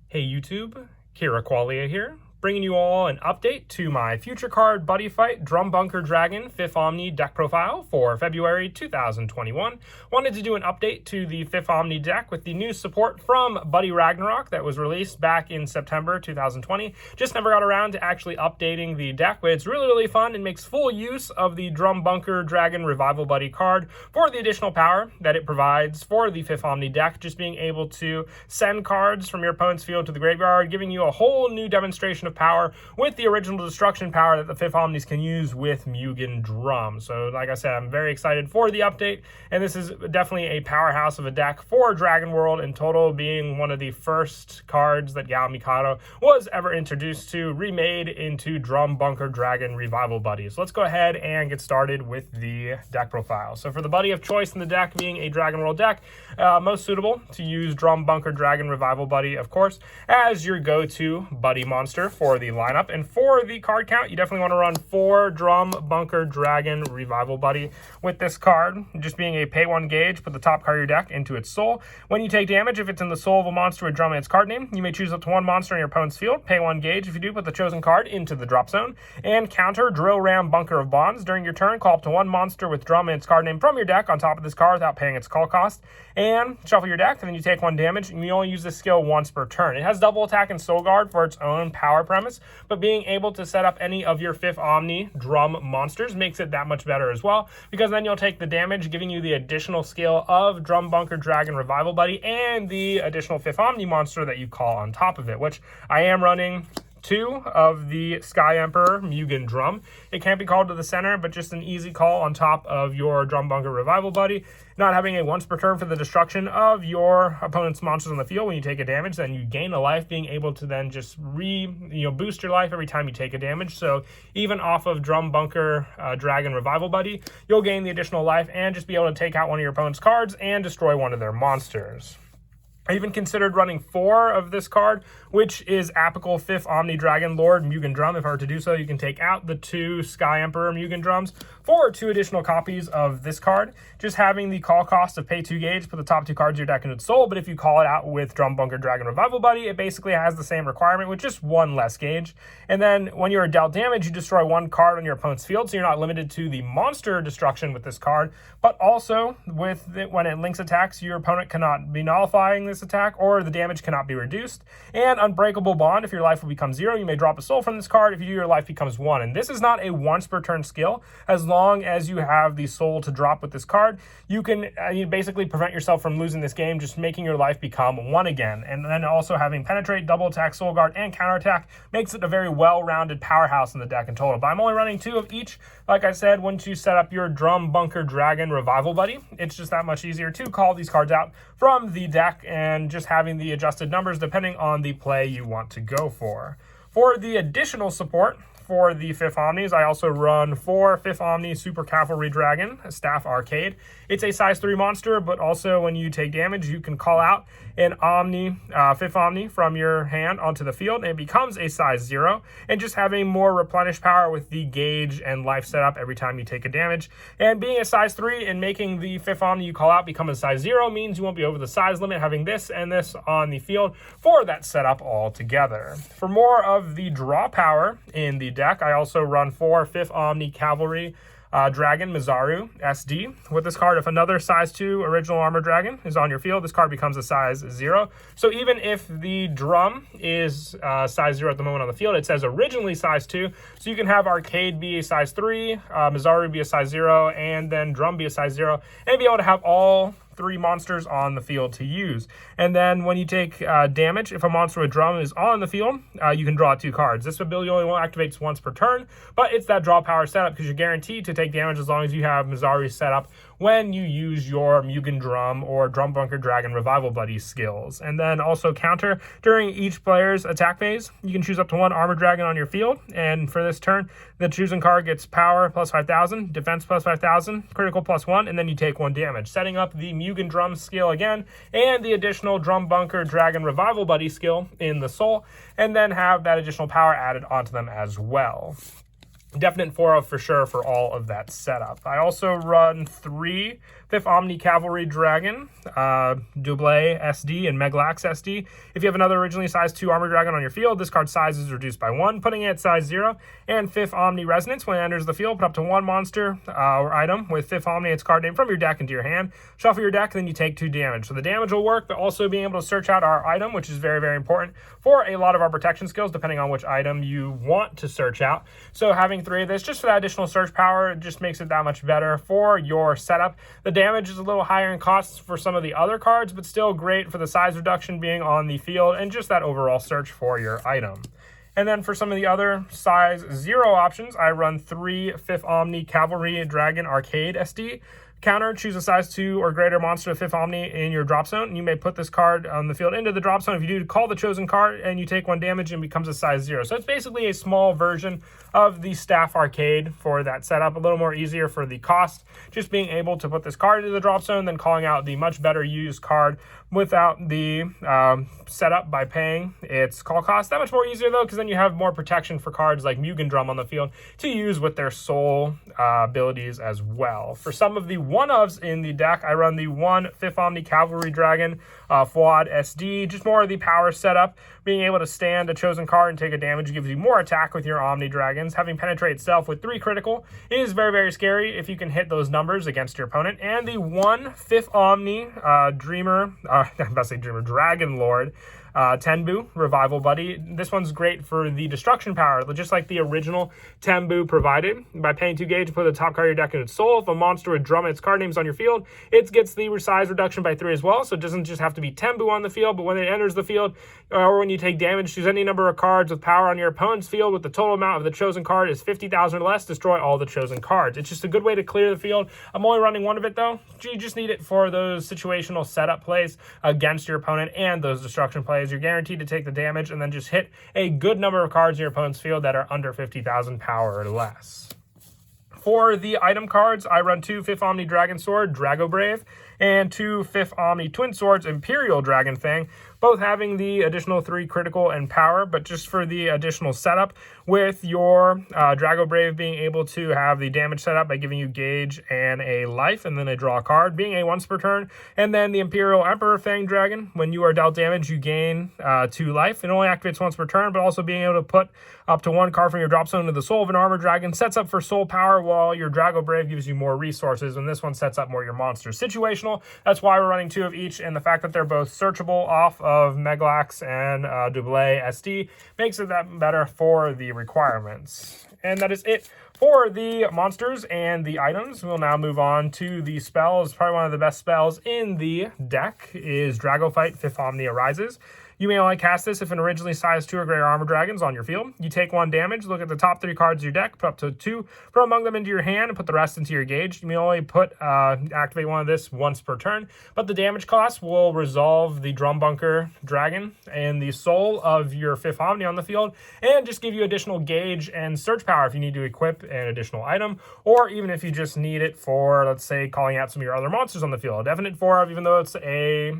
Hey YouTube, Kira Qualia here, bringing you all an update to my future card Buddyfight Drum Bunker Dragon 5th Omni deck profile for February 2021. Wanted to do an update to the 5th Omni deck with the new support from Buddy Ragnarok that was released back in September 2020. Just never got around to actually updating the deck, but it's really fun and makes full use of the Drum Bunker Dragon Revival Buddy card for the additional power that it provides for the 5th Omni deck, just being able to send cards from your opponent's field to the graveyard, giving you a whole new demonstration of power with the original destruction power that the 5th Omnis can use with Mugen Drum. So like I said, I'm very excited for the update, and this is definitely a powerhouse of a deck for Dragon World in total, being one of the first cards that Yao Mikado was ever introduced to, remade into Drum Bunker Dragon Revival Buddy. So let's go ahead and get started with the deck profile. So for the buddy of choice in the deck, being a Dragon World deck, most suitable to use Drum Bunker Dragon Revival Buddy, of course, as your go-to buddy monster for the lineup. And for the card count, you definitely want to run 4 Drum Bunker Dragon Revival Buddy with this card, just being a pay 1 gauge, put the top card of your deck into its soul. When you take damage, if it's in the soul of a monster with drum and its card name, you may choose up to 1 monster in your opponent's field, pay 1 gauge. If you do, put the chosen card into the drop zone, and counter Drill Ram Bunker of Bonds. During your turn, call up to 1 monster with drum and its card name from your deck on top of this card without paying its call cost, and shuffle your deck, and then you take 1 damage, and you only use this skill once per turn. It has double attack and soul guard for its own power premise, but being able to set up any of your 5th Omni drum monsters makes it that much better as well, because then you'll take the damage, giving you the additional skill of Drum Bunker Dragon Revival Buddy and the additional 5th Omni monster that you call on top of it, which I am running 2 of the Sky Emperor Mugen Drum. It can't be called to the center, but just an easy call on top of your Drum Bunker Revival Buddy. Not having a once per turn for the destruction of your opponent's monsters on the field. When you take a damage, then you gain a life, being able to then just boost your life every time you take a damage. So even off of Drum Bunker Dragon Revival Buddy, you'll gain the additional life and just be able to take out one of your opponent's cards and destroy one of their monsters. I even considered running 4 of this card, which is Apical 5th Omni Dragon Lord Mugen Drum. If I were to do so, you can take out the 2 Sky Emperor Mugen Drums for 2 additional copies of this card. Just having the call cost of pay 2 gauge, put the top 2 cards of your deck into its soul, but if you call it out with Drum Bunker Dragon Revival Buddy, it basically has the same requirement with just 1 less gauge. And then when you are dealt damage, you destroy 1 card on your opponent's field, so you're not limited to the monster destruction with this card, but also with when it links attacks, your opponent cannot be nullifying this attack, or the damage cannot be reduced. And Unbreakable Bond, if your life will become 0, you may drop a soul from this card. If you do, your life becomes 1. And this is not a once per turn skill. As long as you have the soul to drop with this card, you can basically prevent yourself from losing this game, just making your life become 1 again. And then also having Penetrate, Double Attack, Soul Guard, and Counter Attack makes it a very well-rounded powerhouse in the deck in total. But I'm only running 2 of each. Like I said, once you set up your Drum Bunker Dragon Revival Buddy, it's just that much easier to call these cards out from the deck and just having the adjusted numbers depending on the play you want to go for. For the additional support for the 5th Omnis, I also run 4 5th Omni Super Cavalry Dragon Staff Arcade. It's a size 3 monster, but also when you take damage, you can call out an Omni, 5th Omni from your hand onto the field, and it becomes a size 0. And just having more replenish power with the gauge and life setup every time you take a damage. And being a size 3 and making the 5th Omni you call out become a size 0 means you won't be over the size limit, having this and this on the field for that setup altogether. For more of the draw power in the deck, I also run 4 5th Omni Cavalry Dragon Mizaru SD. With this card, if another size 2 original armor dragon is on your field, this card becomes a size 0. So even if the drum is size 0 at the moment on the field, it says originally size 2. So you can have Arcade be a size 3, Mizaru be a size 0, and then drum be a size 0, and be able to have all 3 monsters on the field to use. And then when you take damage, if a monster with drum is on the field, you can draw 2 cards. This ability only activates once per turn, but it's that draw power setup because you're guaranteed to take damage as long as you have Mizaru set up when you use your Mugen Drum or Drum Bunker Dragon Revival Buddy skills. And then also counter during each player's attack phase. You can choose up to 1 Armor Dragon on your field, and for this turn, the chosen card gets power plus 5,000, defense plus 5,000, critical plus 1, and then you take 1 damage, setting up the Mugen Drum skill again, and the additional Drum Bunker Dragon Revival Buddy skill in the soul, and then have that additional power added onto them as well. definite 4 of for sure for all of that setup. I also run 3 5th Omni Cavalry Dragon, Double SD, and Megalax SD. If you have another originally size 2 Armor Dragon on your field, this card's size is reduced by 1, putting it at size 0. And 5th Omni Resonance, when it enters the field, put up to 1 monster or item with 5th Omni, its card name, from your deck into your hand. Shuffle your deck, then you take 2 damage. So the damage will work, but also being able to search out our item, which is very, very important for a lot of our protection skills, depending on which item you want to search out. So having 3 of this, just for that additional search power, it just makes it that much better for your setup. The damage is a little higher in costs for some of the other cards, but still great for the size reduction being on the field and just that overall search for your item. And then for some of the other size 0 options, I run 3 5th Omni Cavalry Dragon Arcade SD. Counter, choose a size 2 or greater monster of 5th Omni in your drop zone. You may put this card on the field into the drop zone. If you do, call the chosen card and you take 1 damage and becomes a size 0. So it's basically a small version of the Staff Arcade for that setup. A little more easier for the cost. Just being able to put this card into the drop zone, then calling out the much better used card without the setup by paying its call cost. That much more easier though, because then you have more protection for cards like Mugen Drum on the field to use with their soul abilities as well. For some of the 1-ofs in the deck, I run the 1 5th Omni Cavalry Dragon Fuad SD. Just more of the power setup. Being able to stand a chosen card and take a damage gives you more attack with your Omni Dragons. Having Penetrate itself with 3 critical is very, very scary if you can hit those numbers against your opponent. And the 1 5th Omni Dragon Lord Tenbu Revival Buddy. This one's great for the destruction power, just like the original Tenbu provided. By paying 2 gauge, put the top card of your deck in its soul. If a monster with drum its card names on your field, it gets the size reduction by 3 as well. So it doesn't just have to be Tenbu on the field, but when it enters the field or when you take damage, choose any number of cards with power on your opponent's field with the total amount of the chosen card is 50,000 or less. Destroy all the chosen cards. It's just a good way to clear the field. I'm only running 1 of it though. You just need it for those situational setup plays against your opponent and those destruction plays. You're guaranteed to take the damage and then just hit a good number of cards in your opponent's field that are under 50,000 power or less. For the item cards, I run 2 5th Omni Dragon Sword, Drago Brave, and 2 5th Omni Twin Swords, Imperial Dragon Fang, both having the additional 3 critical and power, but just for the additional setup, with your Drago Brave being able to have the damage setup by giving you gauge and a life, and then a draw card, being a once per turn, and then the Imperial Emperor Fang Dragon, when you are dealt damage, you gain 2 life. It only activates once per turn, but also being able to put up to 1 card from your drop zone into the soul of an armor dragon, sets up for soul power, while your Drago Brave gives you more resources, and this one sets up more your monsters. Situational, that's why we're running 2 of each, and the fact that they're both searchable off of Megalax and Double SD makes it that better for the requirements. And that is it for the monsters and the items. We'll now move on to the spells. Probably one of the best spells in the deck is Buddyfight 5th Omni Arises. You may only cast this if an originally size 2 or greater armor dragon's on your field. You take 1 damage, look at the top 3 cards of your deck, put up to 2 from among them into your hand, and put the rest into your gauge. You may only activate 1 of this once per turn, but the damage cost will resolve the Drum Bunker Dragon and the soul of your 5th Omni on the field, and just give you additional gauge and search power if you need to equip an additional item, or even if you just need it for, let's say, calling out some of your other monsters on the field. A definite 4 of, even though it's a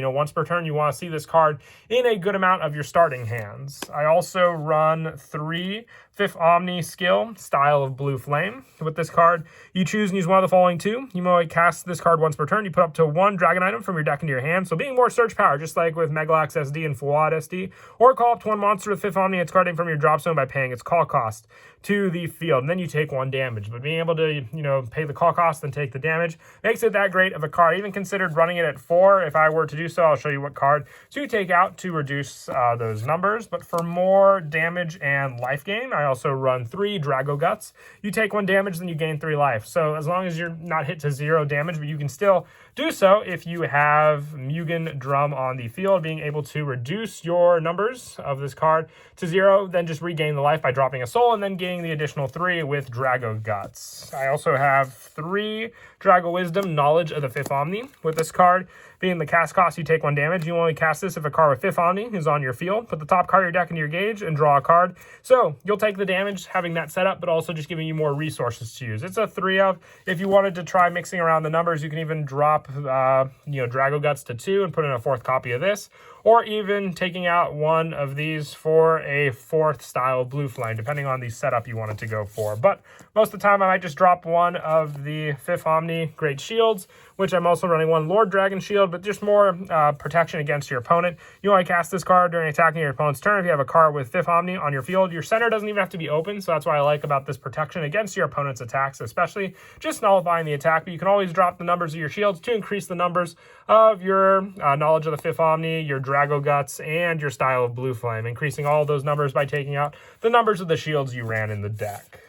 once per turn, you want to see this card in a good amount of your starting hands. I also run 3 5th Omni skill, Style of Blue Flame. With this card, you choose and use one of the following 2. You may cast this card once per turn. You put up to 1 dragon item from your deck into your hand, so being more search power, just like with Megalax SD and Fuad SD, or call up to 1 monster with 5th Omni its card name from your drop zone by paying its call cost to the field, and then you take 1 damage. But being able to, pay the call cost and take the damage makes it that great of a card. I even considered running it at 4. If I were to do so, I'll show you what card to take out to reduce those numbers. But for more damage and life gain, I also run 3 Drago Guts. You take 1 damage, then you gain 3 life. So as long as you're not hit to 0 damage, but you can still do so if you have Mugen Drum on the field, being able to reduce your numbers of this card to 0, then just regain the life by dropping a soul, and then gaining the additional 3 with Drago Guts. I also have 3 Drago Wisdom, Knowledge of the 5th Omni. With this card being the cast cost, you take 1 damage. You only cast this if a card with 5th Omni is on your field. Put the top card of your deck into your gauge and draw a card. So you'll take the damage having that set up, but also just giving you more resources to use. It's a 3 of. If you wanted to try mixing around the numbers, you can even drop Drago Guts to 2 and put in a 4th copy of this. or even taking out one of these for a 4th style blue flame, depending on the setup you wanted to go for. But most of the time I might just drop one of the 5th Omni Great Shields, which I'm also running one Lord Dragon Shield, but just more protection against your opponent. You only cast this card during attacking your opponent's turn. If you have a card with 5th Omni on your field, your center doesn't even have to be open, so that's what I like about this protection against your opponent's attacks, especially just nullifying the attack. But you can always drop the numbers of your shields to increase the numbers of your knowledge of the 5th Omni, your Drago Guts, and your style of Blue Flame, increasing all those numbers by taking out the numbers of the shields you ran in the deck.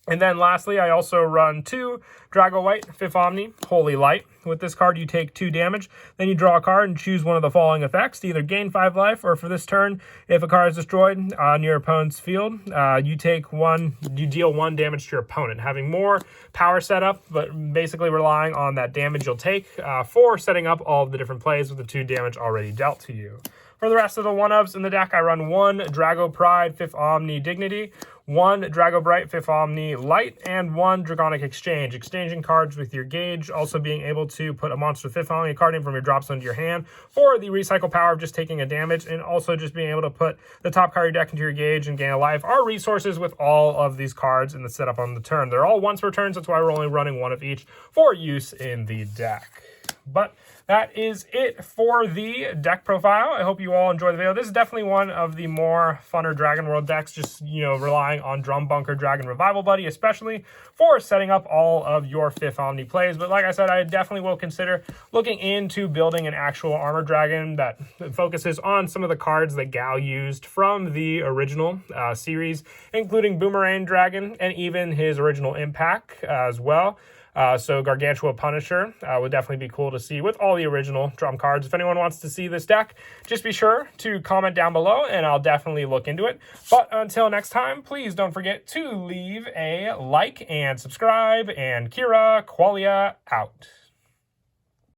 And then lastly, I also run 2 Drago White 5th Omni Holy Light. With this card, you take 2 damage. Then you draw a card and choose one of the following effects to either gain 5 life, or for this turn, if a card is destroyed on your opponent's field, you deal 1 damage to your opponent, having more power setup, but basically relying on that damage you'll take for setting up all of the different plays with the 2 damage already dealt to you. For the rest of the 1-ofs in the deck, I run 1 Drago Pride 5th Omni Dignity, 1 Drago Bright 5th Omni Light, and 1 Dragonic Exchange. Exchanging cards with your gauge, also being able to put a monster 5th Omni card in from your drop zone into your hand for the recycle power of just taking a damage, and also just being able to put the top card of your deck into your gauge and gain a life are resources with all of these cards in the setup on the turn. They're all once per turn, so that's why we're only running 1 of each for use in the deck. But that is it for the deck profile. I hope you all enjoyed the video. This is definitely one of the more funner Dragon World decks, just, relying on Drum Bunker Dragon Revival Buddy, especially for setting up all of your 5th Omni plays. But like I said, I definitely will consider looking into building an actual Armor Dragon that focuses on some of the cards that Gal used from the original series, including Boomerang Dragon and even his original Impact as well. So Gargantua Punisher would definitely be cool to see with all the original drum cards. If anyone wants to see this deck, just be sure to comment down below and I'll definitely look into it. But until next time, please don't forget to leave a like and subscribe, and Kira Qualia out.